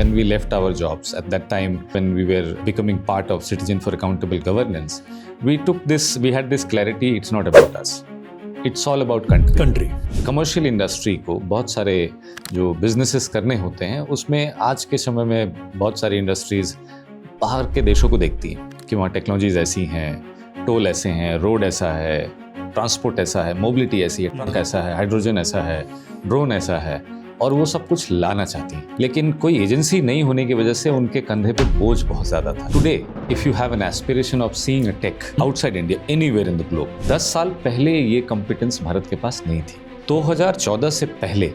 when we left our jobs at that time, when we were becoming part of Citizen for Accountable Governance, we had this clarity, it's not about us. It's all about country. Commercial industry को बहुत सारे जो businesses करने होते हैं, उसमें आज के समय में बहुत सारी इंडस्ट्रीज बाहर के देशों को देखती हैं कि वहाँ टेक्नोलॉजीज ऐसी हैं, टोल ऐसे हैं, रोड ऐसा है, ट्रांसपोर्ट ऐसा है, मोबिलिटी ऐसी है, ट्रक ऐसा है, हाइड्रोजन ऐसा है, ड्रोन ऐसा है, और वो सब कुछ लाना चाहती हैं। लेकिन कोई एजेंसी नहीं होने की वजह से उनके कंधे पे बोझ बहुत ज़्यादा था। Today if you have an aspiration of seeing a tech outside India anywhere in the globe, 10 साल पहले ये कॉम्पिटेंस भारत के पास नहीं थी। 2014 से पहले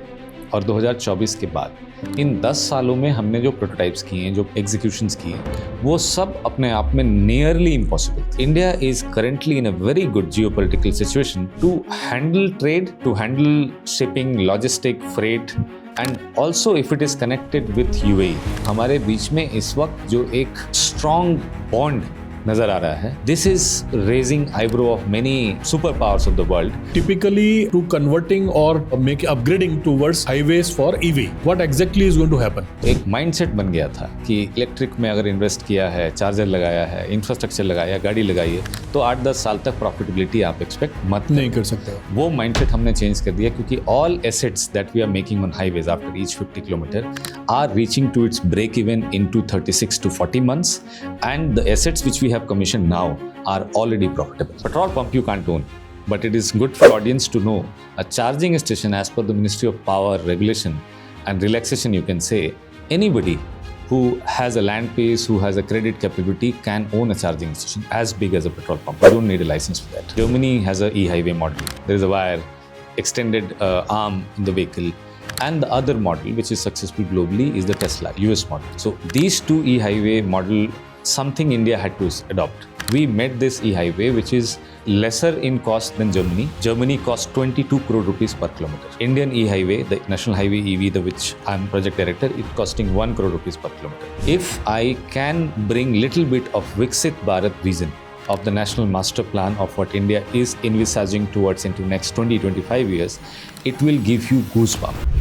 और 2024 के बाद इन 10 सालों में हमने जो प्रोटोटाइप्स किए हैं, जो एग्जीक्यूशंस किए हैं, वो सब अपने आप में nearly impossible. India is currently in a very good geopolitical situation to handle trade, to handle shipping, logistic, freight, and also if it is connected with UAE. हमारे बीच में इस वक्त जो एक स्ट्रॉन्ग बॉन्ड नजर आ रहा है, this is raising eyebrow of many super powers of the world. Typically, to converting or upgrading towards highways for EV, what exactly is going to happen? एक माइंडसेट बन गया था कि इलेक्ट्रिक में अगर इन्वेस्ट किया है, चार्जर लगाया है, इंफ्रास्ट्रक्चर लगाया, गाड़ी लगाई है, तो 8-10 साल तक प्रॉफिटेबिलिटी आप एक्सपेक्ट मत नहीं कर सकते। वो माइंडसेट हमने चेंज कर दिया, क्योंकि all assets that we are making on highways after each 50 kilometre are reaching to its break even in to 36 to 40 months, and the assets which we have commissioned now are already profitable. Petrol pump you can't own, but it is good for audience to know a charging station, as per the Ministry of Power regulation and relaxation, you can say anybody who has a land base, who has a credit capability, can own a charging station as big as a petrol pump. You don't need a license for that. Germany has a e-highway model. There is a wire, extended arm in the vehicle. And the other model which is successful globally is the Tesla US model. So these two e-highway model, something India had to adopt. We made this e-highway which is lesser in cost than Germany. Germany cost 22 crore rupees per kilometer. Indian e-highway, the National Highway EV, the which I'm project director, it's costing 1 crore rupees per kilometer. If I can bring little bit of Viksit Bharat vision of the national master plan of what India is envisaging towards into next 20-25 years, it will give you goosebumps.